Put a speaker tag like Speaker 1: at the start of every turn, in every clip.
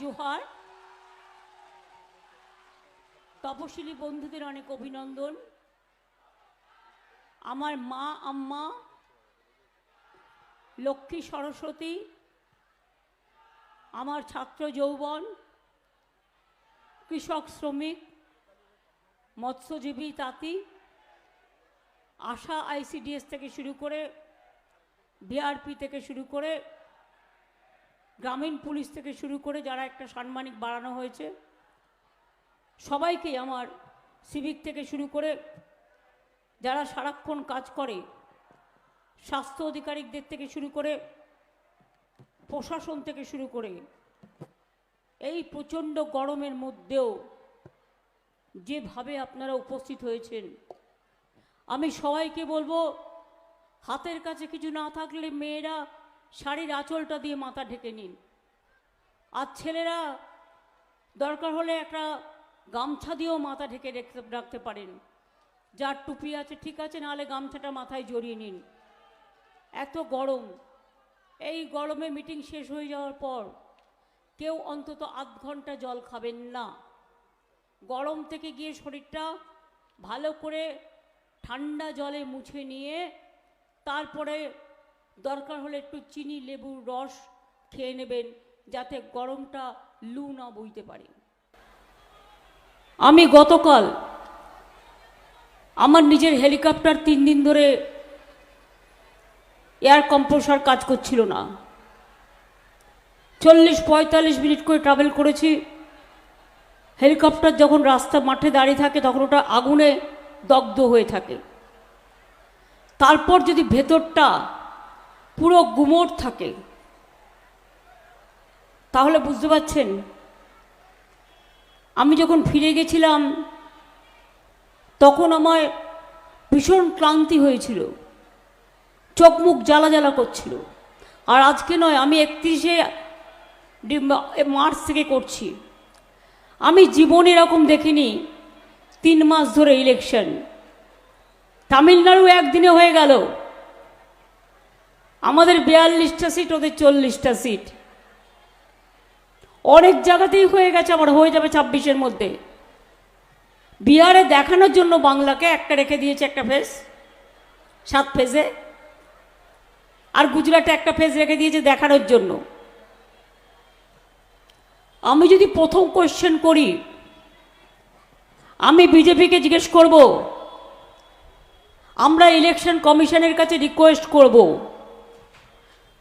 Speaker 1: জোহার। তপশিলি বন্ধুদের অনেক অভিনন্দন। আমার মা আম্মা লক্ষ্মী সরস্বতী, আমার ছাত্র যৌবন, কৃষক শ্রমিক, মৎস্যজীবী তাঁতি, আশা আইসিডিএস থেকে শুরু করে বিআরপি থেকে শুরু করে গ্রামীণ পুলিশ থেকে শুরু করে যারা একটা সাম্মানিক বাড়ানো হয়েছে, সবাইকে, আমার সিভিক থেকে শুরু করে যারা সারাক্ষণ কাজ করে, স্বাস্থ্য আধিকারিকদের থেকে শুরু করে প্রশাসন থেকে শুরু করে, এই প্রচণ্ড গরমের মধ্যেও যেভাবে আপনারা উপস্থিত হয়েছেন, আমি সবাইকে বলবো, হাতের কাছে কিছু না থাকলে মেয়েরা শাড়ির আঁচলটা দিয়ে মাথা ঢেকে নিন, আর ছেলেরা দরকার হলে একটা গামছা দিয়েও মাথা ঢেকে রাখতে পারেন। যার টুপি আছে ঠিক আছে, নাহলে গামছাটা মাথায় জড়িয়ে নিন। এত গরম, এই গরমে মিটিং শেষ হয়ে যাওয়ার পর কেউ অন্তত আধ ঘন্টা জল খাবেন না। গরম থেকে গিয়ে শরীরটা ভালো করে ঠান্ডা জলে মুছে নিয়ে তারপরে দরকার হলে একটু চিনি লেবুর রস খেয়ে নেবেন, যাতে গরমটা লু না বইতে পারে। আমি গতকাল আমার নিজের হেলিকপ্টার 3 দিন ধরে এয়ার কম্প্রেসর কাজ করছিল না, 40-45 মিনিট করে ট্রাভেল করেছি। হেলিকপ্টার যখন রাস্তা মাঠে দাঁড়িয়ে থাকে তখন ওটা আগুনে দগ্ধ হয়ে থাকে, তারপর যদি ভেতরটা পুরো গুমোট থাকে তাহলে বুঝতে পারছেন। আমি যখন ফিরে গেছিলাম তখন আমার ভীষণ ক্লান্তি হয়েছিল, চোখ মুখ জ্বালা জ্বালা করছিল। আর আজকে নয়, আমি 31শে মার্চ থেকে করছি। আমি জীবনে এরকম দেখিনি 3 মাস ধরে ইলেকশন। তামিলনাড়ু একদিনে হয়ে গেল, আমাদের 42টা সিট, ওদের 40টা সিট। অনেক জায়গাতেই হয়ে গেছে, আবার হয়ে যাবে 26-এর মধ্যে। বিহারে দেখানোর জন্য বাংলাকে একটা রেখে দিয়েছে, একটা ফেজ 7 ফেজে, আর গুজরাটে একটা ফেজ রেখে দিয়েছে দেখানোর জন্য। আমি যদি প্রথম কোয়েশ্চেন করি, আমি বিজেপিকে জিজ্ঞেস করব, আমরা ইলেকশন কমিশনের কাছে রিকোয়েস্ট করব,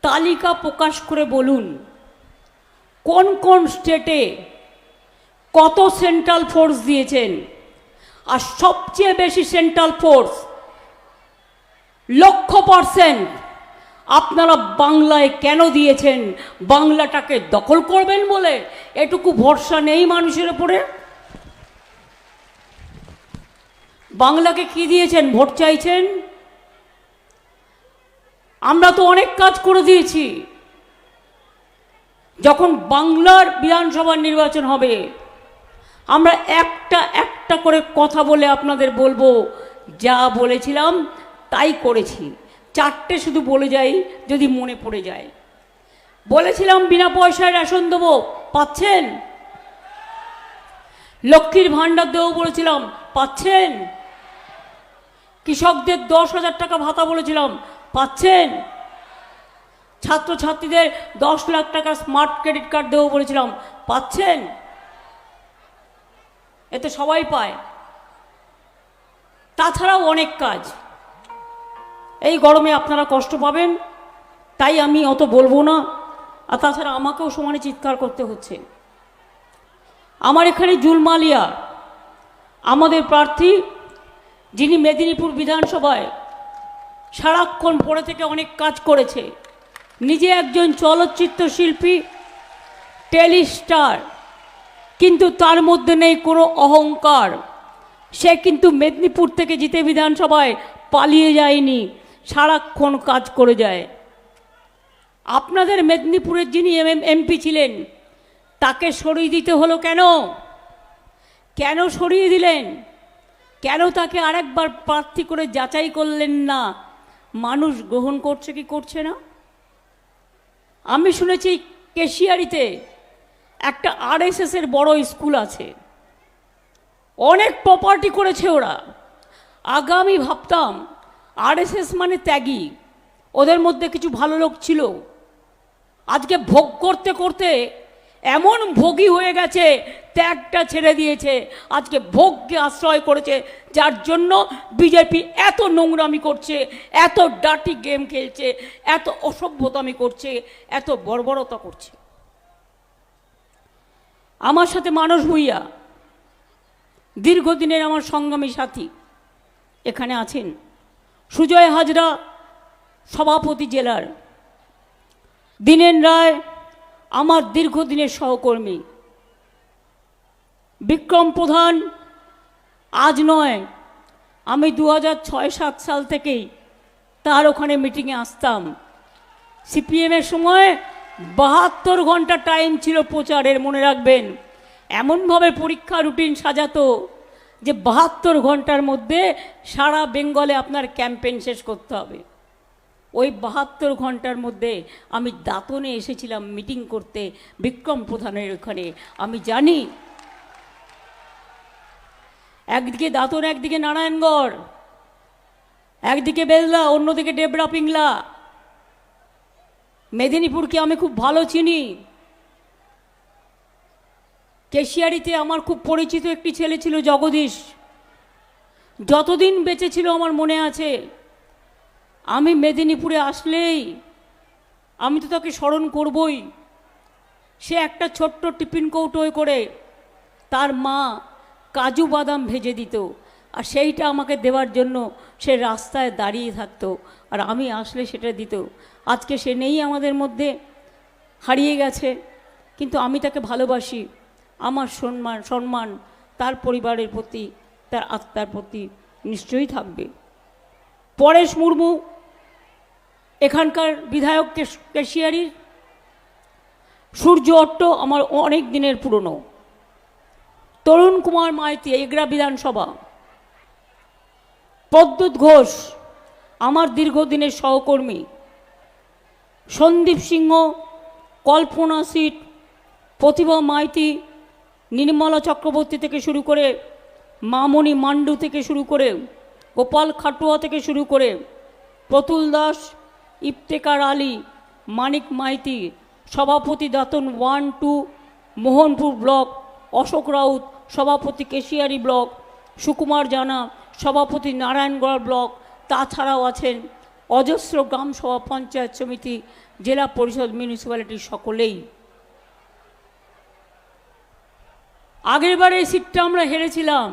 Speaker 1: তালিকা প্রকাশ করে বলুন কোন কোন স্টেটে কত সেন্ট্রাল ফোর্স দিয়েছেন, আর সবচেয়ে বেশি সেন্ট্রাল ফোর্স 100% আপনারা বাংলায় কেন দিয়েছেন? বাংলাটাকে দখল করবেন বলে? এটুকু ভরসা নেই মানুষের উপরে? বাংলাকে কি দিয়েছেন? ভোট চাইছেন? আমরা তো অনেক কাজ করে দিয়েছি। যখন বাংলার বিধানসভা নির্বাচন হবে, আমরা একটা একটা করে কথা বলে আপনাদের বলবো, যা বলেছিলাম তাই করেছি। 4টে শুধু বলে যাই যদি মনে পড়ে যায়। বলেছিলাম বিনা পয়সায় রেশন দেবো, পাচ্ছেন? লক্ষ্মীর ভাণ্ডার দেবো বলেছিলাম, পাচ্ছেন? কৃষকদের 10,000 টাকা ভাতা বলেছিলাম, পাচ্ছেন? ছাত্রছাত্রীদের 10 লাখ টাকা স্মার্ট ক্রেডিট কার্ড দেবো বলেছিলাম, পাচ্ছেন? এতে সবাই পায়। তাছাড়াও অনেক কাজ। এই গরমে আপনারা কষ্ট পাবেন, তাই আমি অত বলবো না। আর তাছাড়া আমাকেও সমানে চিৎকার করতে হচ্ছে। আমার এখানে জুলমালিয়া আমাদের প্রার্থী, যিনি মেদিনীপুর বিধানসভায় সারাক্ষণ পড়ে থেকে অনেক কাজ করেছে, নিজে একজন চলচ্চিত্র শিল্পী, টেলিস্টার, কিন্তু তার মধ্যে নেই কোনো অহংকার। সে কিন্তু মেদিনীপুর থেকে জিতে বিধানসভায় পালিয়ে যায়নি, সারাক্ষণ কাজ করে যায়। আপনাদের মেদিনীপুরের যিনি এমপি ছিলেন, তাকে সরিয়ে দিতে হলো কেন? কেন সরিয়ে দিলেন? কেন তাকে আরেকবার প্রার্থী করে যাচাই করলেন না? মানুষ গ্রহণ করছে কি করছে না? আমি শুনেছি কেশিয়ারিতে একটা আরএসএসের বড় স্কুল আছে, অনেক প্রপার্টি করেছে ওরা। আগে আমি ভাবতাম আরএসএস মানে ত্যাগী, ওদের মধ্যে কিছু ভালো লোক ছিল। আজকে ভোগ করতে করতে এমন ভোগী হয়ে গেছে, ত্যাগটা ছেড়ে দিয়েছে, আজকে ভোগকে আশ্রয় করেছে, যার জন্য বিজেপি এত নোংরামি করছে, এত ডার্টি গেম খেলছে, এত অসভ্যতামি করছে, এত বর্বরতা করছে। আমার সাথে মানস ভূঁইয়া, দীর্ঘদিনের আমার সংগ্রামী সাথী, এখানে আছেন। সুজয় হাজরা সভাপতি জেলার, দীনেন রায় আমার দীর্ঘদিনের সহকর্মী, বিক্রম প্রধান আজ নয়, আমি 2006-07 সাল থেকেই তার ওখানে মিটিংয়ে আসতাম। সিপিএমের সময় 72 ঘন্টা টাইম ছিল প্রচারের, মনে রাখবেন। এমনভাবে পরীক্ষা রুটিন সাজাতো যে 72 ঘন্টার মধ্যে সারা বেঙ্গলে আপনার ক্যাম্পেইন শেষ করতে হবে। ওই 72 ঘন্টার মধ্যে আমি দাঁতনে এসেছিলাম মিটিং করতে বিক্রম প্রধানের ওখানে। আমি জানি একদিকে দাঁতন, একদিকে নারায়ণগড়, একদিকে বেলদা, অন্যদিকে ডেবরা পিংলা। মেদিনীপুরকে আমি খুব ভালো চিনি। কেশিয়ারিতে আমার খুব পরিচিত একটি ছেলে ছিল জগদীশ, যতদিন বেঁচে ছিল আমার মনে আছে। আমি মেদিনীপুরে আসলেই আমি তো তাকে স্মরণ করবই। সে একটা ছোট্ট টিফিন কৌটোয় করে তার মা কাজু বাদাম ভেজে দিত, আর সেইটা আমাকে দেওয়ার জন্য সে রাস্তায় দাঁড়িয়ে থাকতো, আর আমি আসলে সেটা দিত। আজকে সে নেই আমাদের মধ্যে, হারিয়ে গেছে, কিন্তু আমি তাকে ভালোবাসি। আমার সম্মান তার পরিবারের প্রতি, তার আত্মার প্রতি নিশ্চয়ই থাকবে। পরেশ মুর্মু এখানকার বিধায়ক কেশিয়ারির। সূর্য অট্ট আমার অনেক দিনের পুরনো। তরুণ কুমার মাইতি এগরা বিধানসভা। প্রদ্যুৎ ঘোষ আমার দীর্ঘদিনের সহকর্মী। সন্দীপ সিংহ কল্পনা সিট, প্রতিভা মাইতি, নির্মলা চক্রবর্তী থেকে শুরু করে, মামনি মান্ডু থেকে শুরু করে, গোপাল খাটুয়া থেকে শুরু করে, প্রতুল দাস, ইফতেকার আলী, মানিক মাইতি, সভাপতি দাতন 1-2 মোহনপুর ব্লক, অশোক রাউত সভাপতি কেশিয়ারি ব্লক, সুকুমার জানা সভাপতি নারায়ণগড় ব্লক। তাছাড়াও আছেন অজস্র গ্রাম সভা, পঞ্চায়েত সমিতি, জেলা পরিষদ, মিউনিসিপ্যালিটির সকলেই। আগেরবারে এই সিটটা আমরা হেরেছিলাম,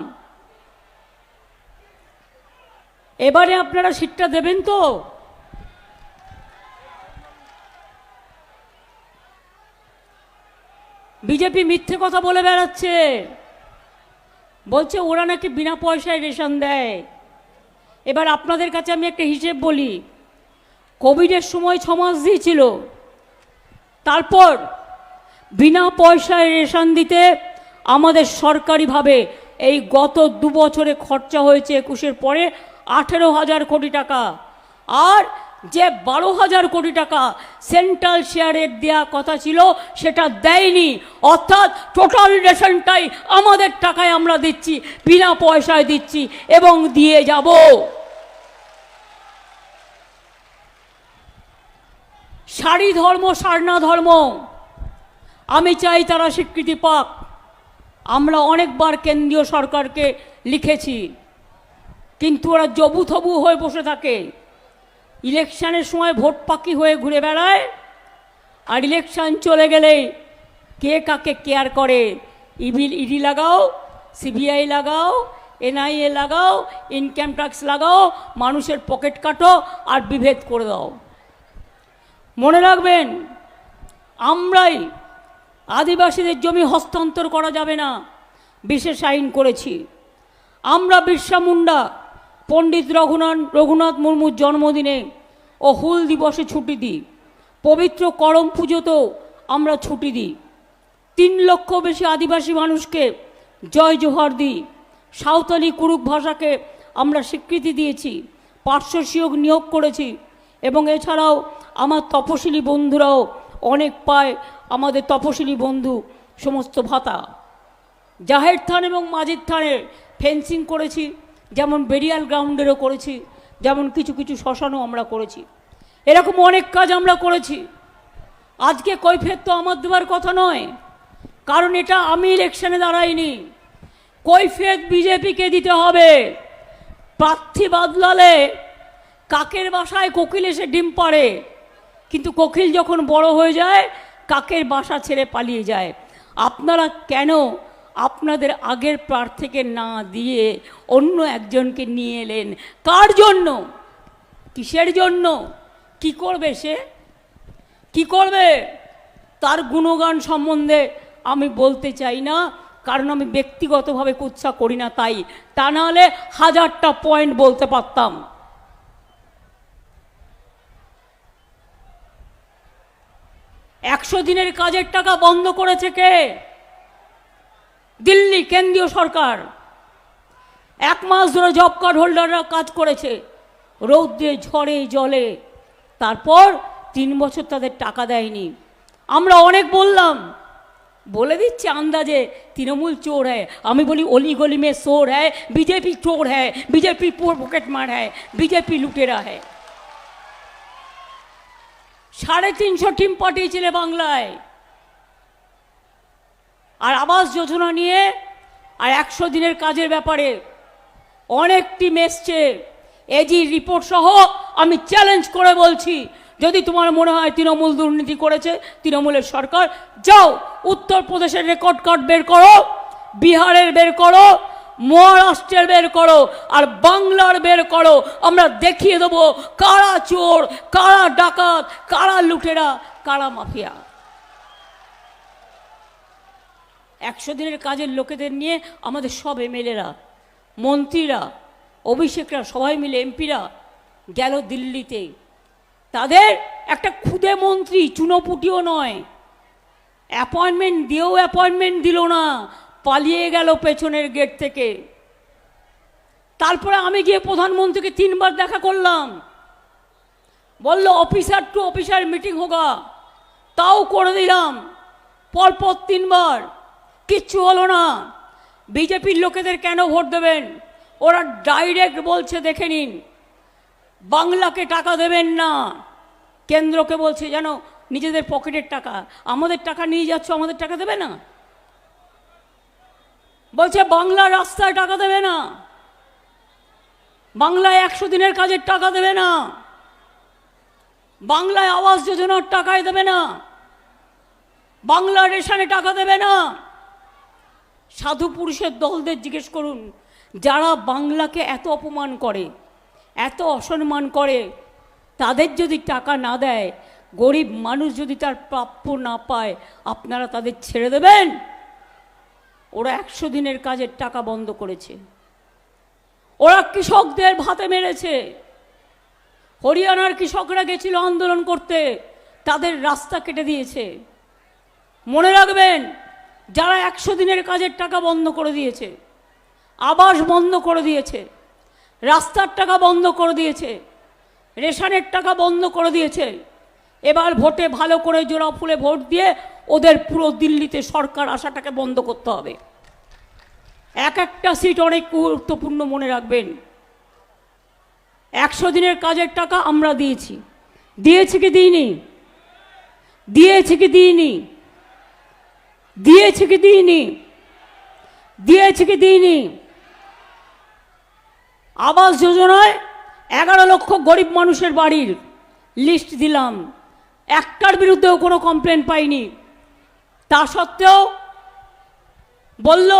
Speaker 1: এবারে আপনারা সিটটা দেবেন তো? বিজেপি মিথ্যে কথা বলে বেড়াচ্ছে, বলছে ওরা নাকি বিনা পয়সায় রেশন দেয়। এবার আপনাদের কাছে আমি একটা হিসেব বলি। কোভিডের সময় 6 মাস দিয়েছিল, তারপর বিনা পয়সায় রেশন দিতে আমাদের সরকারিভাবে এই গত 2 বছরে খরচা হয়েছে 21-এর পরে 18,000 কোটি টাকা। আর যে 12,000 কোটি টাকা সেন্ট্রাল শেয়ারের দেওয়া কথা ছিল সেটা দেয়নি, অর্থাৎ টোটাল রেশনটাই আমাদের টাকায় আমরা দিচ্ছি, বিনা পয়সায় দিচ্ছি এবং দিয়ে যাব। সারি ধর্ম, সারনা ধর্ম, আমি চাই তারা স্বীকৃতি পাক। আমরা অনেকবার কেন্দ্রীয় সরকারকে লিখেছি, কিন্তু ওরা জবুথবু হয়ে বসে থাকে। ইলেকশনের সময় ভোট পাকি হয়ে ঘুরে বেড়ায়, আর ইলেকশন চলে গেলে কে কাকে কেয়ার করে। ইডি লাগাও, সিবিআই লাগাও, এনআইএ লাগাও, ইনকাম ট্যাক্স লাগাও, মানুষের পকেট কাটো আর বিভেদ করে দাও। মনে রাখবেন, আমরাই আদিবাসীদের জমি হস্তান্তর করা যাবে না বিশেষ আইন করেছি। আমরা বিরসা মুন্ডা, পণ্ডিত রঘুনাথ মুর্মুর জন্মদিনে ও হুল দিবসে ছুটি দিই। পবিত্র করম পুজোতেও আমরা ছুটি দিই। 3 লক্ষ বেশি আদিবাসী মানুষকে জয় জোহার দিই। সাঁওতালি কুরুক ভাষাকে আমরা স্বীকৃতি দিয়েছি, পার্শ্বসিয়োগ নিয়োগ করেছি, এবং এছাড়াও আমার তপশিলি বন্ধুরাও অনেক পায়। আমাদের তপশিলি বন্ধু সমস্ত ভাতা, জাহের থান এবং মাজিদ থানের ফেন্সিং করেছি, যেমন বেরিয়াল গ্রাউন্ডেরও করেছি, যেমন কিছু কিছু শ্মশানও আমরা করেছি। এরকম অনেক কাজ আমরা করেছি। আজকে কৈফিয়ত তো আমার দেওয়ার কথা নয়, কারণ এটা আমি ইলেকশনে দাঁড়াইনি। কৈফিয়ত বিজেপিকে দিতে হবে। প্রার্থী বদলালে কাকের বাসায় কোকিল এসে ডিম পাড়ে, কিন্তু কোকিল যখন বড় হয়ে যায় কাকের বাসা ছেড়ে পালিয়ে যায়। আপনারা কেন আপনাদের আগের প্রার্থীকে না দিয়ে অন্য একজনকে নিয়ে এলেন? কার জন্য? কিসের জন্য? কি করবে সে? কি করবে? তার গুণগান সম্বন্ধে আমি বলতে চাই না, কারণ আমি ব্যক্তিগতভাবে কুৎসা করি না। তাই তা নাহলে 1000টা পয়েন্ট বলতে পারতাম। একশো দিনের কাজের টাকা বন্ধ করেছে কে? দিল্লি কেন্দ্রীয় সরকার। 1 মাস ধরে জব কার্ড হোল্ডাররা কাজ করেছে রৌদ্রে ঝড়ে জলে, তারপর 3 বছর তাদের টাকা দেয়নি। আমরা অনেক বললাম, বলে দিচ্ছে আন্দাজে তৃণমূল চোর হ্যায়। আমি বলি অলি গলি মে চোর হ্যায়, বিজেপি চোর হ্যায়, বিজেপি পকেট মার হ্যায়, বিজেপি লুটেরা হ্যায়। 350 টিম পাঠিয়েছিলে বাংলায়, আর আবাস যোজনা নিয়ে আর 100 দিনের কাজের ব্যাপারে অনেক টিম এসছে। এজি রিপোর্ট সহ আমি চ্যালেঞ্জ করে বলছি, যদি তোমার মনে হয় তৃণমূল দুর্নীতি করেছে, তৃণমূলের সরকার, যাও উত্তরপ্রদেশের রেকর্ড কার্ড বের করো, বিহারের বের করো, মহারাষ্ট্রের বের করো, আর বাংলার বের করো। আমরা দেখিয়ে দেবো কারা চোর, কারা ডাকাত, কারা লুটেরা, কারা মাফিয়া। 100 দিনের কাজের লোকেদের নিয়ে আমাদের সব এমএলএরা, মন্ত্রীরা, অভিষেকরা সবাই মিলে, এমপিরা গেল দিল্লিতে। তাদের একটা খুদে মন্ত্রী, চুনোপুটিও নয়, অ্যাপয়েন্টমেন্ট দিয়েও অ্যাপয়েন্টমেন্ট দিল না, পালিয়ে গেল পেছনের গেট থেকে। তারপরে আমি গিয়ে প্রধানমন্ত্রীকে 3 বার দেখা করলাম, বলল অফিসার টু অফিসার মিটিং হোগা, তাও করে দিলাম। পরপর 3 বার, কিচ্ছু হলো না। বিজেপির লোকেদের কেন ভোট দেবেন? ওরা ডাইরেক্ট বলছে, দেখে নিন, বাংলাকে টাকা দেবেন না, কেন্দ্রকে বলছে যেন নিজেদের পকেটের টাকা, আমাদের টাকা নিয়ে যাচ্ছ, আমাদের টাকা দেবে না। বলছে বাংলার রাস্তায় টাকা দেবে না, বাংলায় 100 দিনের কাজের টাকা দেবে না, বাংলায় আবাস যোজনার টাকায় দেবে না, বাংলার রেশনে টাকা দেবে না। সাধু পুরুষের দলদের জিজ্ঞেস করুন, যারা বাংলাকে এত অপমান করে, এত অসম্মান করে, তাদের যদি টাকা না দেয়, গরিব মানুষ যদি তার প্রাপ্য না পায়, আপনারা তাদের ছেড়ে দেবেন? ওরা 100 দিনের কাজের টাকা বন্ধ করেছে, ওরা কৃষকদের ভাতে মেরেছে। হরিয়ানার কৃষকরা গেছিল আন্দোলন করতে, তাদের রাস্তা কেটে দিয়েছে। মনে রাখবেন, যারা 100 দিনের কাজের টাকা বন্ধ করে দিয়েছে, আবাস বন্ধ করে দিয়েছে, রাস্তার টাকা বন্ধ করে দিয়েছে, রেশনের টাকা বন্ধ করে দিয়েছে, এবার ভোটে ভালো করে জোড়া ফুলে ভোট দিয়ে ওদের পুরো দিল্লিতে সরকার আসাটাকে বন্ধ করতে হবে। এক একটা সিট অনেক গুরুত্বপূর্ণ, মনে রাখবেন। 100 দিনের কাজের টাকা আমরা দিয়েছি, দিয়েছি কি দিইনি? দিয়েছি কি দিইনি? দিয়েছি কি দিইনি? দিয়েছি কি দিইনি? আবাস যোজনায় 11 লক্ষ গরিব মানুষের বাড়ির লিস্ট দিলাম, একটার বিরুদ্ধেও কোনো কমপ্লেন পাইনি। তা সত্ত্বেও বলল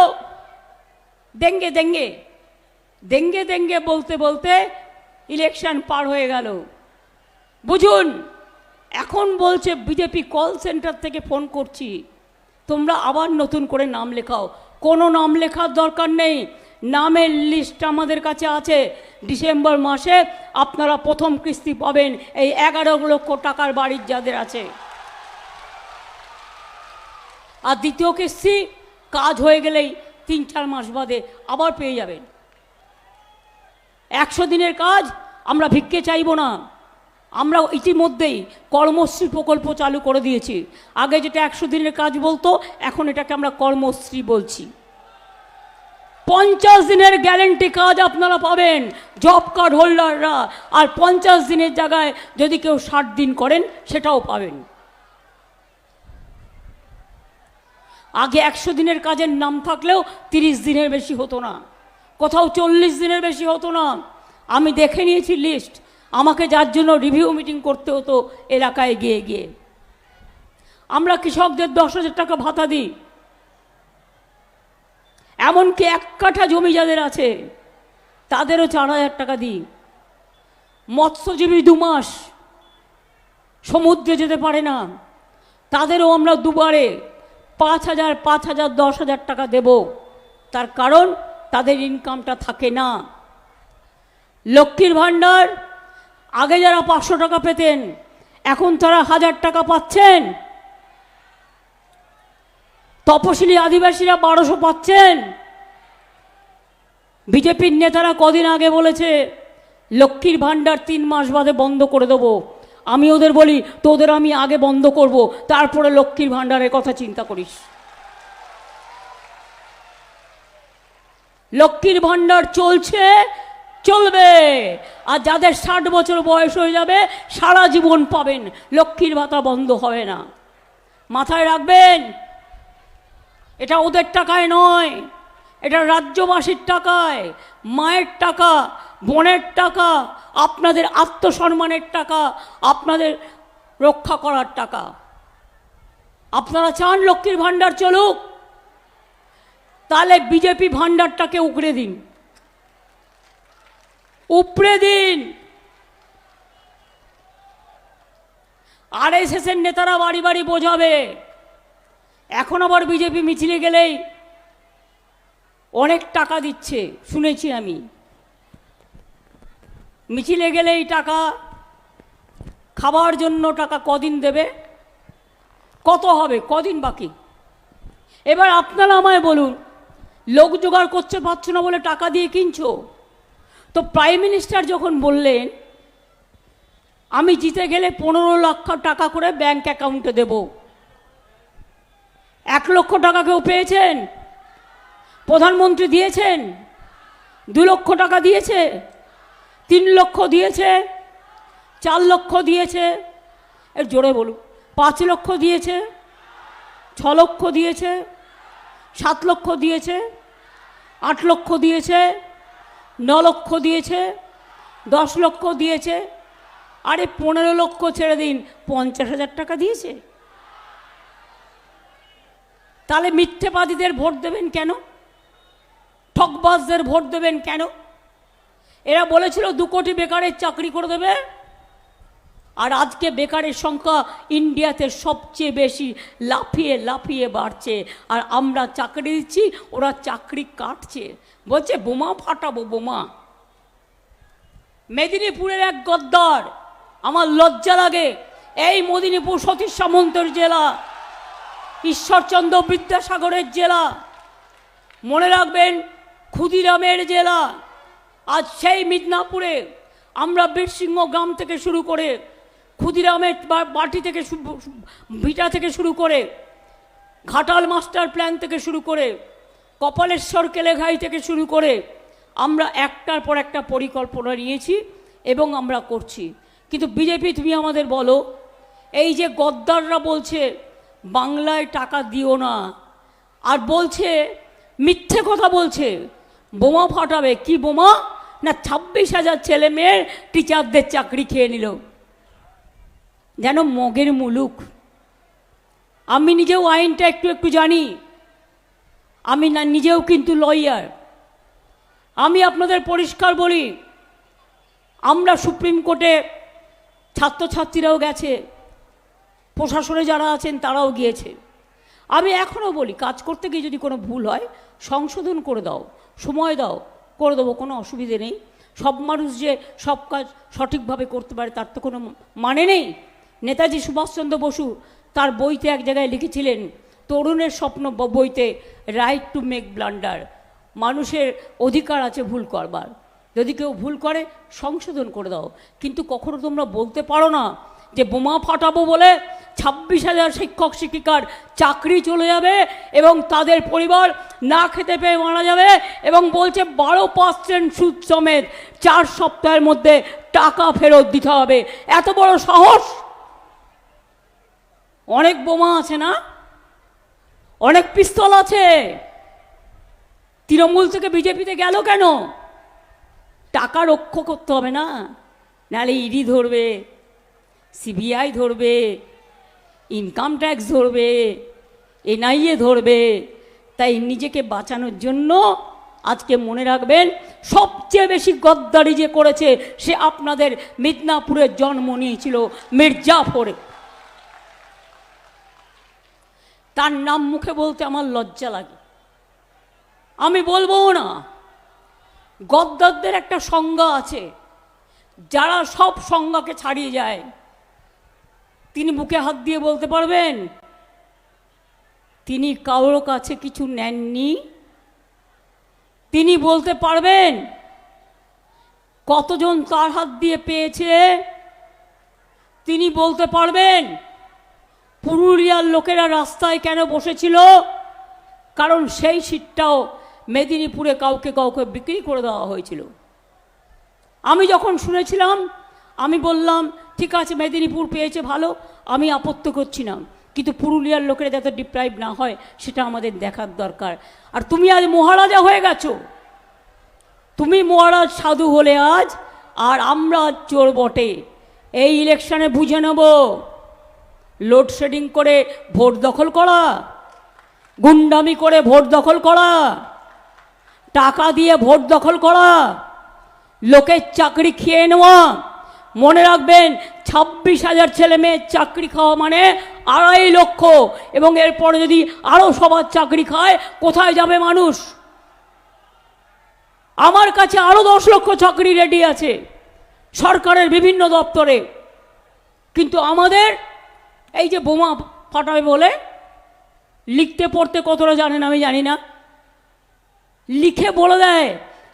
Speaker 1: দেঙ্গে দেঙ্গে দেঙ্গে দেঙ্গে বলতে বলতে ইলেকশন পার হয়ে গেল। বুঝুন, এখন বলছে বিজেপি কল সেন্টার থেকে ফোন করছি, তোমরা আবার নতুন করে নাম লেখাও। কোনো নাম লেখার দরকার নেই, নামের লিস্ট আমাদের কাছে আছে। ডিসেম্বর মাসে আপনারা প্রথম কিস্তি পাবেন, এই 11 লক্ষ টাকার বাড়ির যাদের আছে। আর দ্বিতীয় কিস্তি কাজ হয়ে গেলেই 3-4 মাস বাদে আবার পেয়ে যাবেন। 100 দিনের কাজ আমরা ভিক্ষে চাইব না, আমরা ইতিমধ্যেই কর্মশ্রী প্রকল্প চালু করে দিয়েছি। আগে যেটা 100 দিনের কাজ বলতো, এখন এটাকে আমরা কর্মশ্রী বলছি। 50 দিনের গ্যারেন্টি কাজ আপনারা পাবেন জব কার্ড হোল্ডাররা, আর 50 দিনের জায়গায় যদি কেউ 60 দিন করেন সেটাও পাবেন। আগে 100 দিনের কাজের নাম থাকলেও 30 দিনের বেশি হতো না, কোথাও 40 দিনের বেশি হতো না। আমি দেখে নিয়েছি লিস্ট, আমাকে যার জন্য রিভিউ মিটিং করতে হতো এলাকায় গিয়ে গিয়ে। আমরা কৃষকদের 10,000 টাকা ভাতা দিই, এমনকি 1 কাঠা জমি যাদের আছে তাদেরও 4,000 টাকা দিই। মৎস্যজীবী 2 মাস সমুদ্রে যেতে পারে না, তাদেরও আমরা দুবারে 5,000, 5,000, 10,000 টাকা দেব। তার কারণ তাদের ইনকামটা থাকে না। লক্ষ্মীর ভাণ্ডার আগে যারা 500 টাকা পেতেন, এখন তারা 1000 টাকা পাচ্ছেন। তপশিলি আদিবাসীরা 1200 পাচ্ছেন। বিজেপির নেতারা কদিন আগে বলেছে লক্ষ্মীর ভাণ্ডার 3 মাস বাদে বন্ধ করে দেবো। আমি ওদের বলি, তোদের আমি আগে বন্ধ করব, তারপরে লক্ষ্মীর ভাণ্ডারের কথা চিন্তা করিস। লক্ষ্মীর ভাণ্ডার চলছে, চলবে। আর যাদের 60 বছর বয়স হয়ে যাবে সারা জীবন পাবেন, লক্ষ্মীর ভাতা বন্ধ হবে না। মাথায় রাখবেন, এটা ওদের টাকায় নয়, এটা রাজ্যবাসীর টাকায়, মায়ের টাকা, বোনের টাকা, আপনাদের আত্মসম্মানের টাকা, আপনাদের রক্ষা করার টাকা। আপনারা চান লক্ষ্মীর ভাণ্ডার চলুক, তাহলে বিজেপি ভাণ্ডারটাকে উপড়ে দিন, উপড়ে দিন। RSS এর নেতারা বাড়ি বাড়ি বোঝাবে। এখন আবার বিজেপি মিছিলে গেলেই অনেক টাকা দিচ্ছে, শুনেছি আমি। মিছিলে গেলেই টাকা, খাবার জন্য টাকা কদিন দেবে, কত হবে, কদিন বাকি। এবার আপনারা আমায় বলুন, লোক জোগাড় করতে পারছো না বলে টাকা দিয়ে কিনছো। তো প্রাইম মিনিস্টার যখন বললেন আমি জিতে গেলে 15 লাখ টাকা করে ব্যাংক অ্যাকাউন্টে দেব, 1 লক্ষ টাকা কেউ পেয়েছেন? প্রধানমন্ত্রী দিয়েছেন? 2 লক্ষ টাকা দিয়েছে? 3 লক্ষ দিয়েছে? 4 লক্ষ দিয়েছে? এর জোরে বলুন। 5 লক্ষ দিয়েছে? 6 লক্ষ দিয়েছে? 7 লক্ষ দিয়েছে? 8 লক্ষ দিয়েছে? 9 লক্ষ দিয়েছে? 10 লক্ষ দিয়েছে? আরে 15 লক্ষ ছেড়ে দিন, 50,000 টাকা দিয়েছে। তাহলে মিথ্যেবাদীদের ভোট দেবেন কেন? ঠকবাজদের ভোট দেবেন কেন? এরা বলেছিল 2 কোটি বেকারের চাকরি করে দেবে, আর আজকে বেকারের সংখ্যা ইন্ডিয়াতে সবচেয়ে বেশি, লাফিয়ে লাফিয়ে বাড়ছে। আর আমরা চাকরি দিচ্ছি, ওরা চাকরি কাটছে। বলছে বোমা ফাটাবো, বোমা। মেদিনীপুরের এক গদ্দার, আমার লজ্জা লাগে, এই মেদিনীপুর সতীশ সামন্তের জেলা, ঈশ্বরচন্দ্র বিদ্যাসাগরের জেলা, মনে রাখবেন ক্ষুদিরামের জেলা। আজ সেই মিদনাপুরে আমরা বীরসিংহ গ্রাম থেকে শুরু করে, ক্ষুদিরামের বাটি থেকে, ভিটা থেকে শুরু করে, ঘাটাল মাস্টার প্ল্যান থেকে শুরু করে, কপালেশ্বর কেলেঘাই থেকে শুরু করে, আমরা একটার পর একটা পরিকল্পনা নিয়েছি এবং আমরা করছি। কিন্তু বিজেপি, তুমি আমাদের বলো, এই যে গদ্দাররা বলছে বাংলায় টাকা দিও না, আর বলছে মিথ্যে কথা বলছে বোমা ফাটাবে। কি বোমা? না 26,000 ছেলে মেয়ের টিচারদের চাকরি খেয়ে নিল, যেন মগের মুলুক। আমি নিজেও আইনটা একটু একটু জানি, আমি না নিজেও কিন্তু লয়ার। আমি আপনাদের পরিষ্কার বলি, আমরা সুপ্রিম কোর্টে, ছাত্রছাত্রীরাও গেছে, প্রশাসনে যারা আছেন তারাও গিয়েছে। আমি এখনও বলি, কাজ করতে গিয়ে যদি কোনো ভুল হয় সংশোধন করে দাও, সময় দাও, করে দেবো, কোনো অসুবিধে নেই। সব মানুষ যে সব কাজ সঠিকভাবে করতে পারে তার তো কোনো মানে নেই। নেতাজি সুভাষচন্দ্র বসু তার বইতে এক জায়গায় লিখেছিলেন, তরুণের স্বপ্ন বইতে, রাইট টু মেক ব্লান্ডার, মানুষের অধিকার আছে ভুল করবার। যদি কেউ ভুল করে সংশোধন করে দাও, কিন্তু কখনো তোমরা বলতে পারো না যে বোমা ফাটাবো বলে 26,000 শিক্ষক শিক্ষিকার চাকরি চলে যাবে এবং তাদের পরিবার না খেতে পেয়ে মারা যাবে, এবং বলছে 12% সুদ সমেত 4 সপ্তাহের মধ্যে টাকা ফেরত দিতে হবে। এত বড় সাহস! অনেক বোমা আছে না, অনেক পিস্তল আছে, তৃণমূল থেকে বিজেপিতে গেল কেন? টাকা রক্ষা করতে হবে না, নাহলে ইডি ধরবে, সিবিআই ধরবে, ইনকাম ট্যাক্স ধরবে, এনআইএ ধরবে। তাই নিজেকে বাঁচানোর জন্য আজকে মনে রাখবেন, সবচেয়ে বেশি গদ্দারি যে করেছে সে আপনাদের মিদনাপুরে জন্ম নিয়েছিল মির্জাফরে। তার নাম মুখে বলতে আমার লজ্জা লাগে, আমি বলবো না। গদ্দারদের একটা সংজ্ঞা আছে, যারা সব সংজ্ঞাকে ছাড়িয়ে যায়। তিনি বুকে হাত দিয়ে বলতে পারবেন তিনি কারোর কাছে কিছু নেননি? তিনি বলতে পারবেন কতজন তার হাত দিয়ে পেয়েছে? তিনি বলতে পারবেন পুরুলিয়ার লোকেরা রাস্তায় কেন বসেছিল? কারণ সেই সিটটাও মেদিনীপুরে কাউকে কাউকে বিক্রি করে দেওয়া হয়েছিল। আমি যখন শুনেছিলাম আমি বললাম ঠিক আছে, মেদিনীপুর পেয়েছে ভালো, আমি আপত্তি করছি না, কিন্তু পুরুলিয়ার লোকেরা যাতে ডিপ্রাইভ না হয় সেটা আমাদের দেখার দরকার। আর তুমি আজ মহারাজা হয়ে গেছো, তুমি মহারাজ সাধু হলে আজ, আর আমরা চোর বটে। এই ইলেকশনে বুঝে নেব, লোডশেডিং করে ভোট দখল করা, গুন্ডামি করে ভোট দখল করা, টাকা দিয়ে ভোট দখল করা, লোকের চাকরি খেয়ে নেওয়া। মনে রাখবেন 26,000 ছেলে মেয়ের চাকরি খাওয়া মানে 2.5 লক্ষ, এবং এরপরে যদি আরো সবার চাকরি খায় কোথায় যাবে মানুষ? আমার কাছে আরো 10 লক্ষ চাকরি রেডি আছে সরকারের বিভিন্ন দপ্তরে, কিন্তু আমাদের এই যে বোমা ফাটাবে বলে লিখতে পড়তে কতটা জানেন আমি জানি না, লিখে বলে দেয়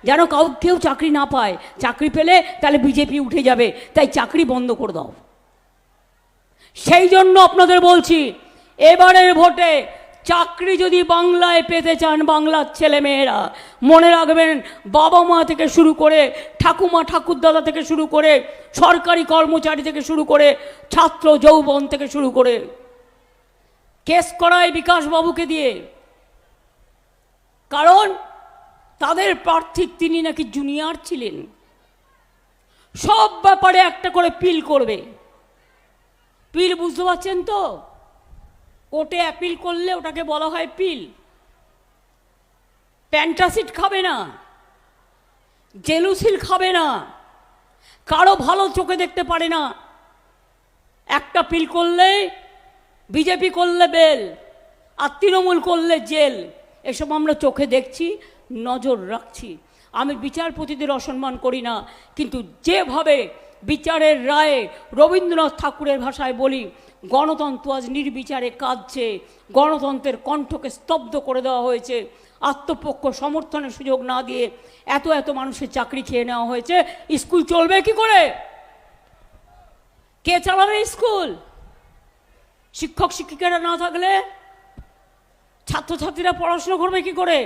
Speaker 1: যেন কেউ চাকরি না পায়, চাকরি পেলে তাহলে বিজেপি উঠে যাবে, তাই চাকরি বন্ধ করে দাও। সেই জন্য আপনাদের বলছি, এবারের ভোটে চাকরি যদি বাংলায় পেতে চান বাংলার ছেলে মেয়েরা, মনে রাখবেন বাবা মা থেকে শুরু করে, ঠাকুমা ঠাকুরদাদা থেকে শুরু করে, সরকারি কর্মচারী থেকে শুরু করে, ছাত্র যৌবন থেকে শুরু করে, কেস করায় বিকাশবাবুকে দিয়ে, কারণ তাদের প্রার্থী তিনি নাকি জুনিয়র ছিলেন। সব ব্যাপারে একটা করে পিল করবে। পিল বুঝতে পারছেন তো? কোর্টে অ্যাপিল করলে ওটাকে বলা হয় পিল। প্যান্টাসিড খাবে না, জেলুসিল খাবে না, কারো ভালো চোখে দেখতে পারে না। একটা পিল করলে বিজেপি করলে বেল, আর তৃণমূল করলে জেল। এসব আমরা চোখে দেখছি, নজর রাখছি। আমি বিচারপতিদের অসম্মান করি না, কিন্তু যেভাবে বিচারের রায়ে রবীন্দ্রনাথ ঠাকুরের ভাষায় বলি, গণতন্ত্র আজ নির্বিচারে কাঁদছে, গণতন্ত্রের কণ্ঠকে স্তব্ধ করে দেওয়া হয়েছে, আত্মপক্ষ সমর্থনের সুযোগ না দিয়ে এত এত মানুষের চাকরি খেয়ে নেওয়া হয়েছে। স্কুল চলবে কি করে? কে চালাবে স্কুল? শিক্ষক শিক্ষিকারা না থাকলে ছাত্রছাত্রীরা পড়াশোনা করবে কি করে?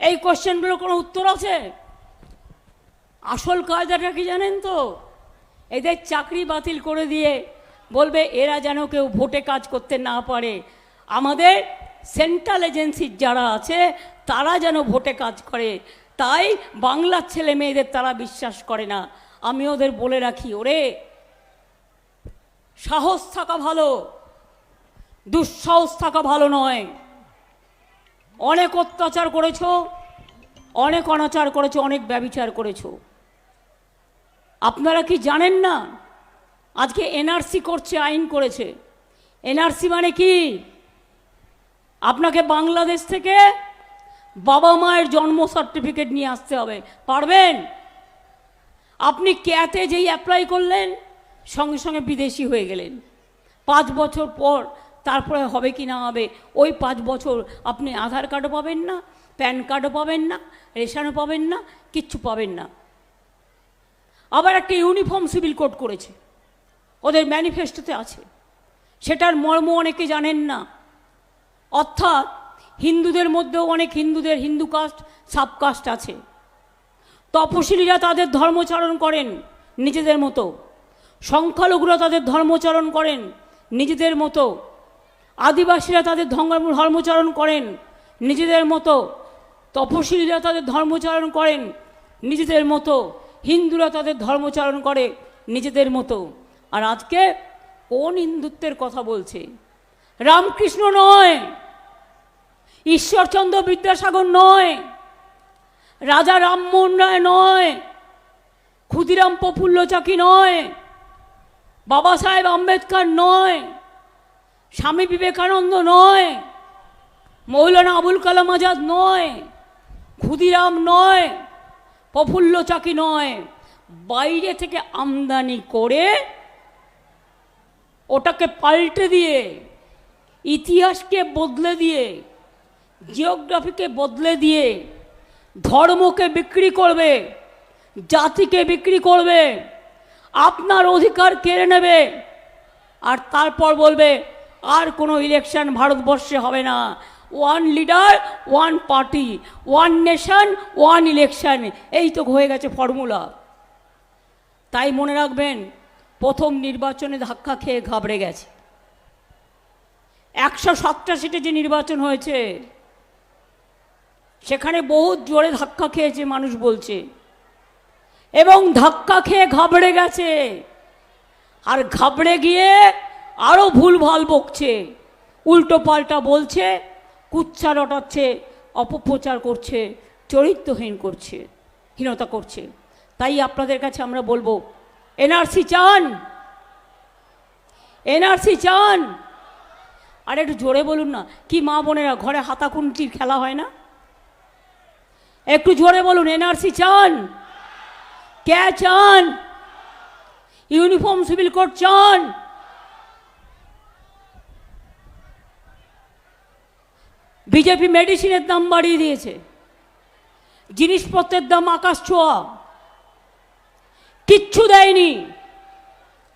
Speaker 1: এই কোশ্চেনগুলোর কোনো উত্তর আছে? আসল কায়দাটা কি জানেন তো? এদের চাকরি বাতিল করে দিয়ে বলবে এরা যেন কেউ ভোটে কাজ করতে না পারে, আমাদের সেন্ট্রাল এজেন্সির যারা আছে তারা যেন ভোটে কাজ করে। তাই বাংলার ছেলে মেয়েদের তারা বিশ্বাস করে না। আমি ওদের বলে রাখি, ওরে সাহস থাকা ভালো, দুঃসাহস থাকা ভালো নয়। অনেক অত্যাচার করেছো, অনেক অনাচার করেছো, অনেক ব্যভিচার করেছো। আপনারা কি জানেন না আজকে এনআরসি করছে, আইন করেছে। এনআরসি মানে কি? আপনাকে বাংলাদেশ থেকে বাবা মায়ের জন্ম সার্টিফিকেট নিয়ে আসতে হবে। পারবেন? আপনি ক্যাতে যেই অ্যাপ্লাই করলেন সঙ্গে সঙ্গে বিদেশি হয়ে গেলেন। 5 বছর পর তারপরে হবে কি না হবে, ওই 5 বছর আপনি আধার কার্ডও পাবেন না, প্যান কার্ডও পাবেন না, রেশনও পাবেন না, কিচ্ছু পাবেন না। আবার একটা ইউনিফর্ম সিভিল কোড করেছে, ওদের ম্যানিফেস্টোতে আছে, সেটার মর্ম অনেকে জানেন না। অর্থাৎ হিন্দুদের মধ্যেও অনেক হিন্দু কাস্ট, সাবকাস্ট আছে। তপশিলীরা তাদের ধর্মচারণ করেন নিজেদের মতো, সংখ্যালঘুরা তাদের ধর্মচারণ করেন নিজেদের মতো, আদিবাসীরা তাদের ধর্মচারণ করেন নিজেদের মতো, তপশিলীরা তাদের ধর্মচারণ করেন নিজেদের মতো, হিন্দুরা তাদের ধর্মচারণ করে নিজেদের মতো। আর আজকে কোন হিন্দুত্বের কথা বলছে? রামকৃষ্ণ নয়, ঈশ্বরচন্দ্র বিদ্যাসাগর নয়, রাজা রামমোহন রায় নয়, ক্ষুদিরাম প্রফুল্ল চাকি নয়, বাবা সাহেব আম্বেদকর নয়, স্বামী বিবেকানন্দ নয়, মৌলানা আবুল কালাম আজাদ নয়, ক্ষুদিরাম নয়, প্রফুল্ল চাকি নয়। বাইরে থেকে আমদানি করে ওটাকে পাল্টে দিয়ে, ইতিহাসকে বদলে দিয়ে, জিওগ্রাফিকে বদলে দিয়ে ধর্মকে বিক্রি করবে, জাতিকে বিক্রি করবে, আপনার অধিকার কেড়ে নেবে, আর তারপর বলবে আর কোনো ইলেকশন ভারতবর্ষে হবে না, one leader one party, one nation one election, এই তো হয়ে গেছে ফর্মুলা। তাই মনে রাখবেন, প্রথম নির্বাচনে ধাক্কা খেয়ে ঘাবড়ে গেছে। 107টা সিটে যে নির্বাচন হয়েছে সেখানে বহুত জোরে ধাক্কা খেয়েছে মানুষ বলছে, এবং ধাক্কা খেয়ে ঘাবড়ে গেছে, আর ঘাবড়ে গিয়ে আরও ভুলভাল বকছে, উল্টো পাল্টা বলছে, কুচ্ছা রটাচ্ছে, অপপ্রচার করছে, চরিত্রহীন করছে, হীনতা করছে। তাই আপনাদের কাছে আমরা বলবো, এনআরসি চান? এনআরসি চান? আর একটু জোরে বলুন না। কি মা বোনেরা, ঘরে হাতাখুন্তির খেলা হয় না? একটু জোরে বলুন, এনআরসি চান? কে চান? ইউনিফর্ম সিভিল কোড চান? বিজেপি মেডিসিনের দাম বাড়িয়ে দিয়েছে, জিনিসপত্রের দাম আকাশ ছোঁয়া, কিচ্ছু দেয়নি।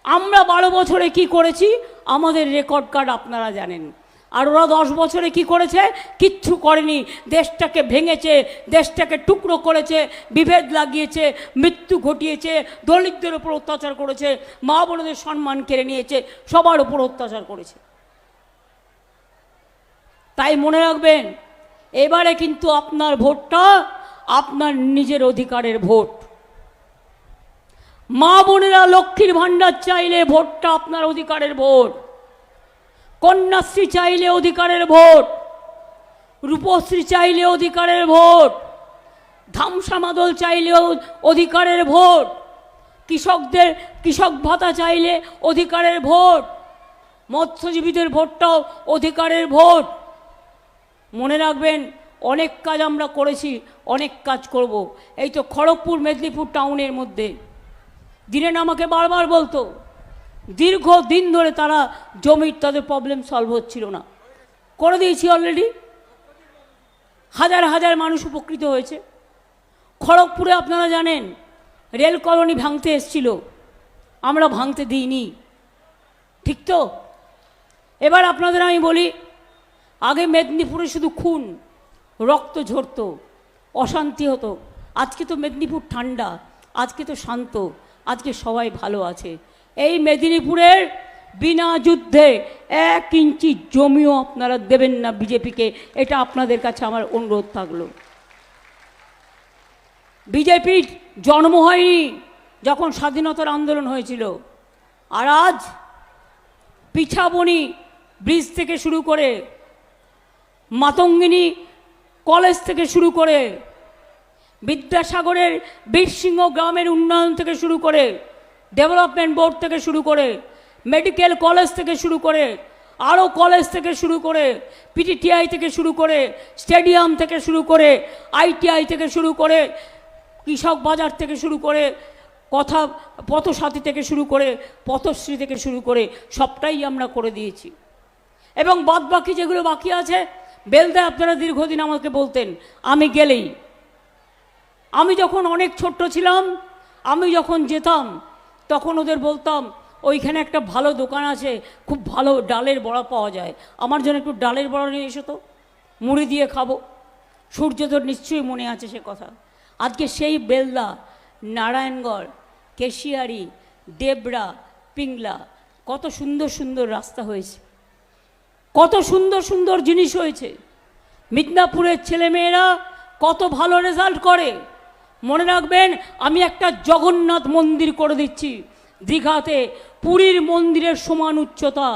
Speaker 1: আমরা 12 বছরে কি করেছি আমাদের রেকর্ড কার্ড আপনারা জানেন। আর ওরা 10 বছরে কি করেছে? কিচ্ছু করেনি। দেশটাকে ভেঙেছে, দেশটাকে টুকরো করেছে, বিভেদ লাগিয়েছে, মৃত্যু ঘটিয়েছে, দলিতদের উপর অত্যাচার করেছে, মা বোনদের সম্মান কেড়ে নিয়েছে, সবার উপর অত্যাচার করেছে। তাই মনে রাখবেন, এবারে কিন্তু আপনার ভোটটা আপনার নিজের অধিকারের ভোট। মা বোনেরা লক্ষ্মীর ভাণ্ডার চাইলে ভোটটা আপনার অধিকারের ভোট, কন্যাশ্রী চাইলে অধিকারের ভোট, রূপশ্রী চাইলে অধিকারের ভোট, ধামসা মাদল চাইলেও অধিকারের ভোট, কৃষক ভাতা চাইলে অধিকারের ভোট, মৎস্যজীবীদের ভোটটাও অধিকারের ভোট। মনে রাখবেন, অনেক কাজ আমরা করেছি, অনেক কাজ করব। এই তো খড়গপুর মেদিনীপুর টাউনের মধ্যে দিনেন আমাকে বারবার বলতো, দীর্ঘ দিন ধরে তারা জমির তাদের প্রবলেম সলভ হচ্ছিল না, করে দিয়েছি অলরেডি। হাজার হাজার মানুষ উপকৃত হয়েছে। খড়গপুরে আপনারা জানেন রেল কলোনি ভাঙতে এসছিল, আমরা ভাঙতে দিইনি, ঠিক তো? এবার আপনাদের আমি বলি, আগে মেদিনীপুরে শুধু খুন, রক্ত ঝরতো, অশান্তি হতো। আজকে তো মেদিনীপুর ঠান্ডা, আজকে তো শান্ত, আজকে সবাই ভালো আছে। এই মেদিনীপুরের বিনা যুদ্ধে 1 ইঞ্চি জমিও আপনারা দেবেন না বিজেপিকে, এটা আপনাদের কাছে আমার অনুরোধ থাকলো। বিজেপির জন্ম হয়নি যখন স্বাধীনতার আন্দোলন হয়েছিল, আর আজ পিছাবনি ব্রিজ থেকে শুরু করে, মাতঙ্গিনী কলেজ থেকে শুরু করে, বিদ্যাসাগরের বীরসিংহ গ্রামের উন্নয়ন থেকে শুরু করে, ডেভেলপমেন্ট বোর্ড থেকে শুরু করে, মেডিকেল কলেজ থেকে শুরু করে, আরও কলেজ থেকে শুরু করে, পিটিটিআই থেকে শুরু করে, স্টেডিয়াম থেকে শুরু করে, আইটিআই থেকে শুরু করে, কৃষক বাজার থেকে শুরু করে, পথসাথী থেকে শুরু করে, পথশ্রী থেকে শুরু করে, সবটাই আমরা করে দিয়েছি। এবং বাদবাকি যেগুলো বাকি আছে, বেলদায় আপনারা দীর্ঘদিন আমাকে বলতেন, আমি গেলেই, আমি যখন অনেক ছোট্ট ছিলাম, আমি যখন যেতাম তখন ওদের বলতাম ওইখানে একটা ভালো দোকান আছে, খুব ভালো ডালের বড়া পাওয়া যায়, আমার জন্য একটু ডালের বড়া নিয়ে এসো তো, মুড়ি দিয়ে খাবো। সূর্যদর নিশ্চয়ই মনে আছে সে কথা। আজকে সেই বেলদা, নারায়ণগড়, কেশিয়ারি, দেবরা, পিংলা, কত সুন্দর সুন্দর রাস্তা হয়েছে, কত সুন্দর সুন্দর জিনিস হয়েছে। মিদনাপুরের ছেলেমেয়েরা কত ভালো রেজাল্ট করে। মনে রাখবেন, আমি একটা জগন্নাথ মন্দির করে দিচ্ছি দীঘাতে, পুরীর মন্দিরের সমান উচ্চতা,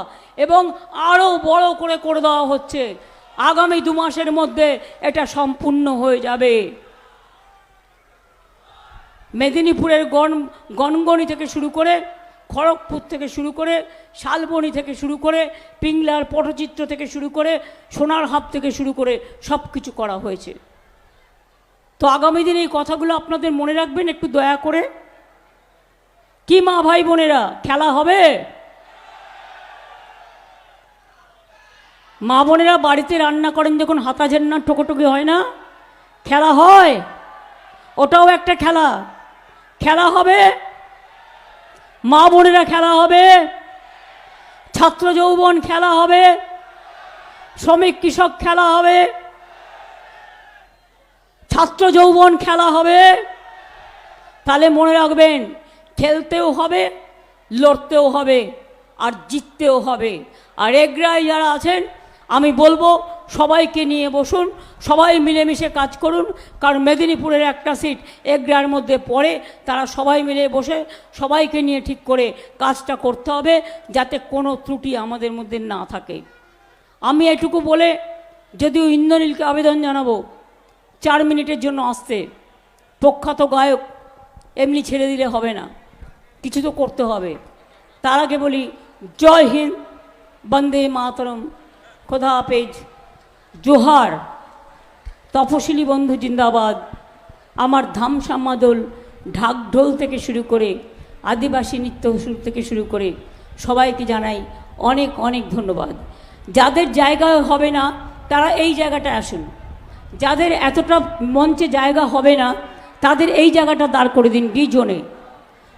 Speaker 1: এবং আরও বড় করে করে দেওয়া হচ্ছে। আগামী 2 মাসের মধ্যে এটা সম্পূর্ণ হয়ে যাবে। মেদিনীপুরের গনগনি থেকে শুরু করে, খড়গপুর থেকে শুরু করে, শালবনি থেকে শুরু করে, পিংলার পটচিত্র থেকে শুরু করে, সোনারহাট থেকে শুরু করে সব কিছু করা হয়েছে। তো আগামী দিনে এই কথাগুলো আপনাদের মনে রাখবেন একটু দয়া করে। কি মা ভাই বোনেরা, খেলা হবে? মা বোনেরা বাড়িতে রান্না করেন যখন, হাতা ঝেন্না ঠোকোটুকি হয় না, খেলা হয়, ওটাও একটা খেলা। খেলা হবে, মা বোনেরা খেলা হবে, ছাত্র যৌবন খেলা হবে, শ্রমিক কৃষক খেলা হবে, ছাত্র যৌবন খেলা হবে। তাহলে মনে রাখবেন, খেলতেও হবে, লড়তেও হবে, আর জিততেও হবে। আর এগরায় যারা আছেন, আমি বলবো সবাইকে নিয়ে বসুন, সবাই মিলেমিশে কাজ করুন। কারণ মেদিনীপুরের একটা সিট এগরার মধ্যে পড়ে, তারা সবাই মিলে বসে সবাইকে নিয়ে ঠিক করে কাজটা করতে হবে, যাতে কোনো ত্রুটি আমাদের মধ্যে না থাকে। আমি এটুকু বলে যদিও ইন্দ্রনীলকে আবেদন জানাবো 4 মিনিটের জন্য আসতে। প্রখ্যাত গায়ক, এমনি ছেড়ে দিলে হবে না, কিছু তো করতে হবে। তার আগে বলি, জয় হিন্দ, বন্দে মাতরম, খোদা হাফেজ, জোহার। তপশিলি বন্ধু জিন্দাবাদ। আমার ধামসামাদল, ঢাকঢোল থেকে শুরু করে, আদিবাসী নৃত্য থেকে শুরু করে সবাইকে জানাই অনেক অনেক ধন্যবাদ। যাদের জায়গা হবে না তারা এই জায়গাটায় আসুন, যাদের এতটা মঞ্চে জায়গা হবে না তাদের এই জায়গাটা দাঁড় করে দিন,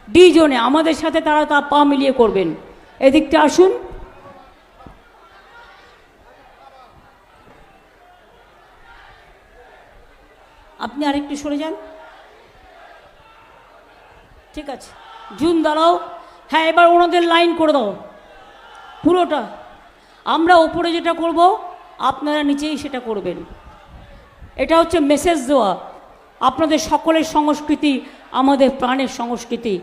Speaker 1: ডি জোনে আমাদের সাথে তারা তা পা মিলিয়ে করবেন। এদিকটা আসুন। আপনি আরেকটু সরে যান, ঠিক আছে। জুন দাঁড়াও। হ্যাঁ, এবার ওনাদের লাইন করে দাও পুরোটা। আমরা ওপরে যেটা করব আপনারা নিচেই সেটা করবেন। এটা হচ্ছে মেসেজ দেওয়া, আপনাদের সকলের সংস্কৃতি আমাদের প্রাণের সংস্কৃতি।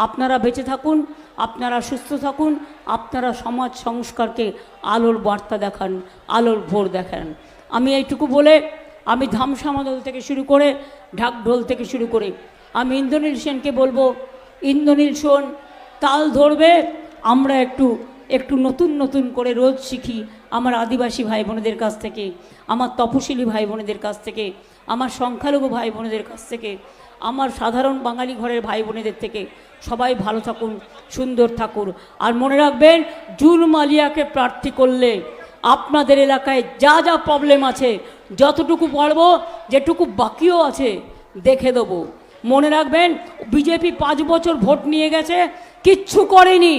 Speaker 1: আপনারা বেঁচে থাকুন, আপনারা সুস্থ থাকুন, আপনারা সমাজ সংস্কারকে আলোর বার্তা দেখান, আলোর ভোর দেখান। আমি এইটুকু বলে, আমি ধামসামাদল থেকে শুরু করে, ঢাকঢোল থেকে শুরু করে, আমি ইন্দ্রনীল সেনকে বলবো, ইন্দ্রনীল শোন, তাল ধরবে। আমরা একটু নতুন নতুন করে রোজ শিখি, আমার আদিবাসী ভাই বোনেদের কাছ থেকে, আমার তপশিলি ভাই বোনেদের কাছ থেকে, আমার সংখ্যালঘু ভাই বোনেদের কাছ থেকে, আমার সাধারণ বাঙালি ঘরের ভাই বোনেদের থেকে। সবাই ভালো থাকুন, সুন্দর থাকুন। আর মনে রাখবেন, জুন মালিয়াকে প্রার্থী করলে আপনাদের এলাকায় যা যা প্রবলেম আছে, যতটুকু পারবো, যেটুকু বাকিও আছে দেখে দেবো। মনে রাখবেন, বিজেপি 5 বছর ভোট নিয়ে গেছে, কিচ্ছু করেনি।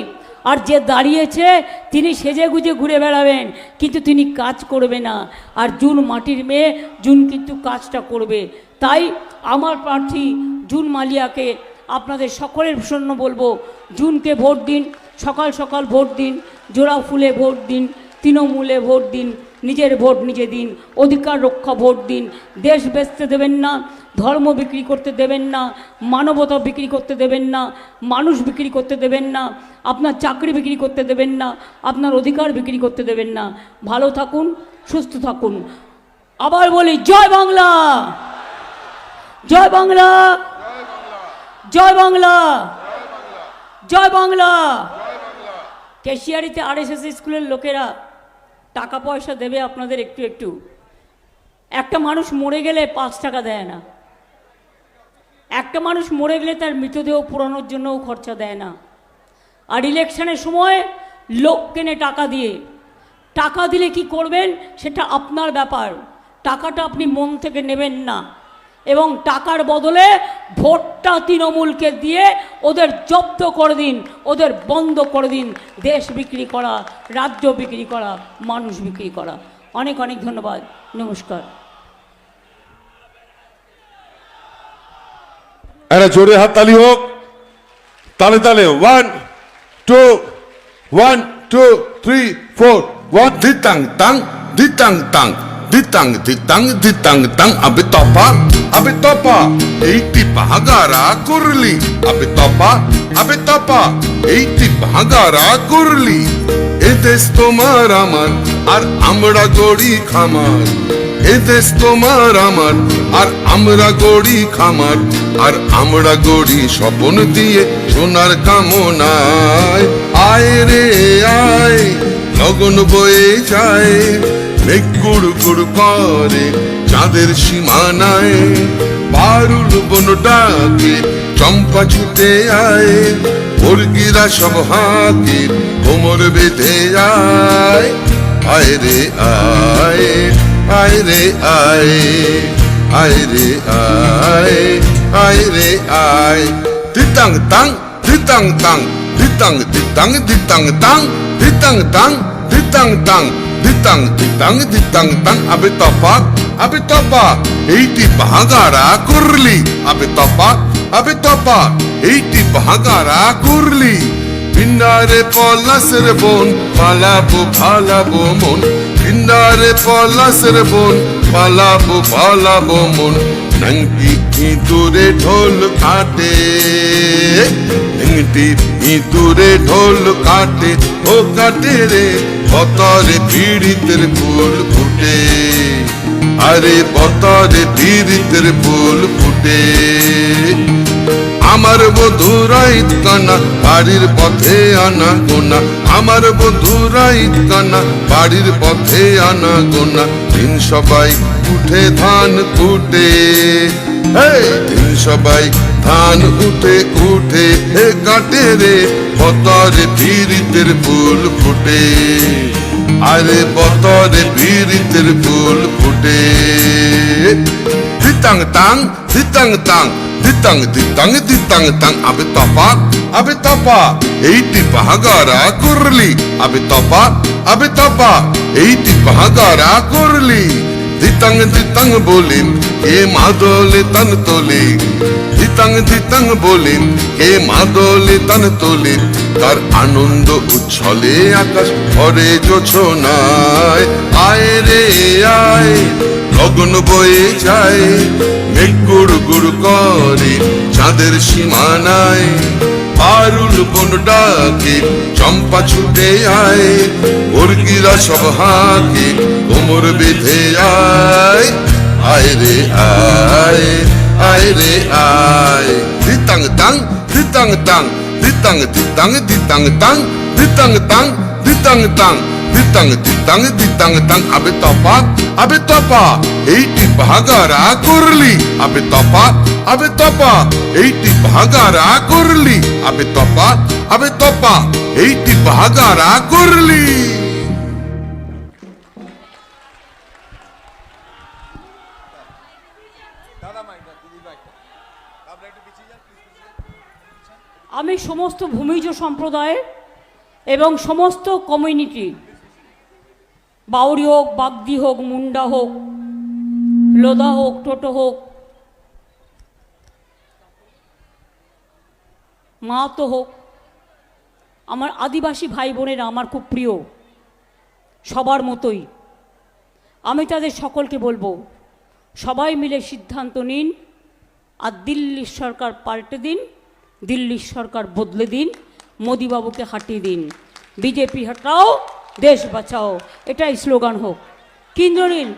Speaker 1: আর যে দাঁড়িয়েছে তিনি সেজে গুজে ঘুরে বেড়াবেন, কিন্তু তিনি কাজ করবে না। আর জুন মাটির মেয়ে, জুন কিন্তু কাজটা করবে। তাই আমার প্রার্থী জুন মালিয়াকে আপনাদের সকলের জন্য বলবো, জুনকে ভোট দিন, সকাল সকাল ভোট দিন, জোড়া ফুলে ভোট দিন, তৃণমূলে ভোট দিন, নিজের ভোট নিজে দিন, অধিকার রক্ষা ভোট দিন। দেশ বেচতে দেবেন না, ধর্ম বিক্রি করতে দেবেন না, মানবতা বিক্রি করতে দেবেন না, মানুষ বিক্রি করতে দেবেন না, আপনার চাকরি বিক্রি করতে দেবেন না, আপনার অধিকার বিক্রি করতে দেবেন না। ভালো থাকুন, সুস্থ থাকুন। আবার বলি, জয় বাংলা, জয় বাংলা, জয় বাংলা, জয় বাংলা। কেশিয়ারিতে RSS স্কুলের লোকেরা টাকা পয়সা দেবে আপনাদের একটু একটু। একটা মানুষ মরে গেলে 5 টাকা দেয় না, একটা মানুষ মরে গেলে তার মৃতদেহ পোড়ানোর জন্যও খরচা দেয় না। আর ইলেকশনের সময় লোক কেনে টাকা দিয়ে, টাকা দিলে কি করবেন সেটা আপনার ব্যাপার, টাকাটা আপনি মন থেকে নেবেন না, এবং টাকার বদলে ভোটটা তৃণমূলকে দিয়ে ওদের জব্দ করে দিন, ওদের বন্ধ করে দিন দেশ বিক্রি করা, রাজ্য বিক্রি করা, মানুষ বিক্রি করা। অনেক অনেক ধন্যবাদ, নমস্কার।
Speaker 2: একটা জোরে হাততালি হোক, তালে তালে 1 2 1 2 3 4 1 ditang tang ditang tang ditang ditang ditang tang abe topa এইটি ভাগারা করলি আবে তপা এইটি ভাগারা করলি এ দেশ তোমার আমার আর আমরা গড়ি খামার এ দেশ তোমার আমার আর আমরা গড়ি খামার আর আমরা গড়ি স্বপন দিয়ে সোনার কামনায় আয় রে আয় লগন বয়ে যায় মেঘ গুড় গুড় করে চাঁদের সীমানায় পারুল বন ডাকে চম্পা ছুটে আয় মুরগিরা সব হাঁকে কোমর বেঁধে যায় আয় রে আয় আয় রে আয় আয় রে আয় আয় রে আয় দিতাং তাং দিতাং তাং দিতাং দিতাং দিতাং তাং দিতাং তাং দিতাং তাং ditang ditang ditang tang abe topa এইটি ভাগারা করলি abe topa এইটি ভাগারা করলি ভিন্নারে পলাশের বন পালাবো মন ভিন্নারে পলাশের বন পালাবো মন নঙ্কি ইঁদুরে ঢোল কাটে ইঁদুরে ঢোল কাটে ও কাটে রে বতরে পীড়িতের ফুল ফুটে আরে বতরে পীড়িতের ফুল ফুটে আমার বধুরাই কানা বাড়ির পথে আনা গোনা আমার বধুরাই কানা বাড়ির পথে আনা গোনা দিন সবাই উঠে ধান কুটে দিন সবাই ধান উঠে উঠে হে কাটে রে বতরে পীড়িতের ফুল ফুটে আরে বতরে পীড়িতের ফুল ফুটে দিতাং তাং দিতাং তাং ditang ditang ditang tang abe topa এইটি ভাগারা করলি abe topa এইটি ভাগারা করলি ditang ditang বলিম কে মাদলে তন তোলে ditang ditang বলিম কে মাদলে তন তোলে তার আনন্দ উচ্ছলে আকাশ ভরে জোছনায় আয় রে আয় লগন বয়ে যায় মেঘ গুড় গুড় করে চাঁদের সীমানায় পারুল বন ডাকে চম্পা ছুটে আয় মুরগিরা সব হাঁকে কোমর বেঁধে আয় আয় রে আয় আয় রে আয় দিতাং তাং দিতাং তাং ditang ditang ditang tang ditang tang ditang tang ditang ditang ditang tang abe topa এইটি ভাগারা করলি abe topa এইটি ভাগারা করলি abe topa এইটি ভাগারা করলি
Speaker 1: আমি সমস্ত ভূমিজ সম্প্রদায়ের এবং সমস্ত কমিউনিটি, বাউরি হোক, বাগদি হোক, মুন্ডা হোক, লোধা হোক, টোটো হোক, মাহাতো হোক, আমার আদিবাসী ভাই বোনেরা আমার খুব প্রিয়, সবার মতোই। আমি তাদের সকলকে বলবো, সবাই মিলে সিদ্ধান্ত নিন আর দিল্লির সরকার পাল্টে দিন, দিল্লির সরকার বদলে দিন, মোদিবাবুকে হাঁটিয়ে দিন। বিজেপি হটাও, দেশ বাঁচাও, এটাই স্লোগান হোক। কেন্দ্র নিন।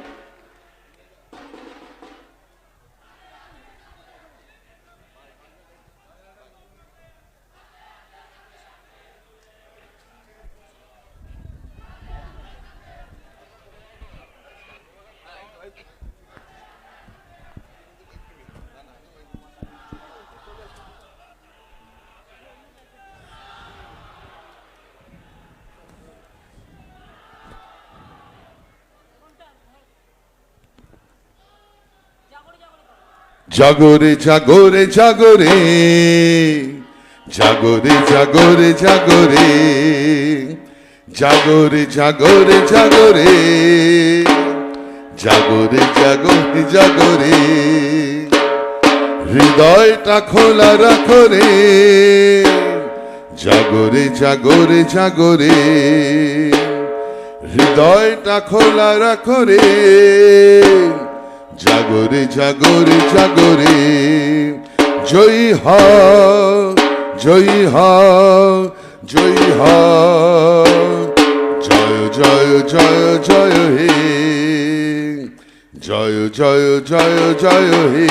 Speaker 2: জাগরে জাগরে জাগরে জাগরে জাগরে জাগরে জাগরে জাগরে জাগরে জাগরে জাগরে জাগরে হৃদয়টা খোলা রাখো রে জাগরে জাগরে জাগরে হৃদয়টা খোলা রাখো রে জাগরে জাগরে জাগরে জয়ী হ জয়ী হ জয়ী হ জয় জয় জয় জয় হে জয় জয় জয় জয় হে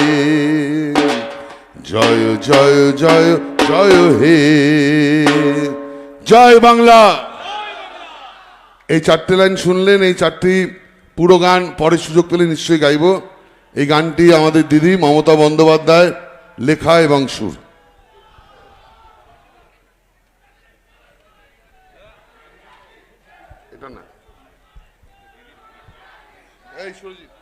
Speaker 2: জয় জয় জয় জয় হে জয় বাংলা। এই চারটে লাইন শুনলেন, এই চারটি পুরো গান পরে সুযোগ পেলে নিশ্চয়ই গাইব। এই গানটি আমাদের দিদি মমতা বন্দ্যোপাধ্যায় লেখা এবং সুর। এটা না এই সুরজিৎ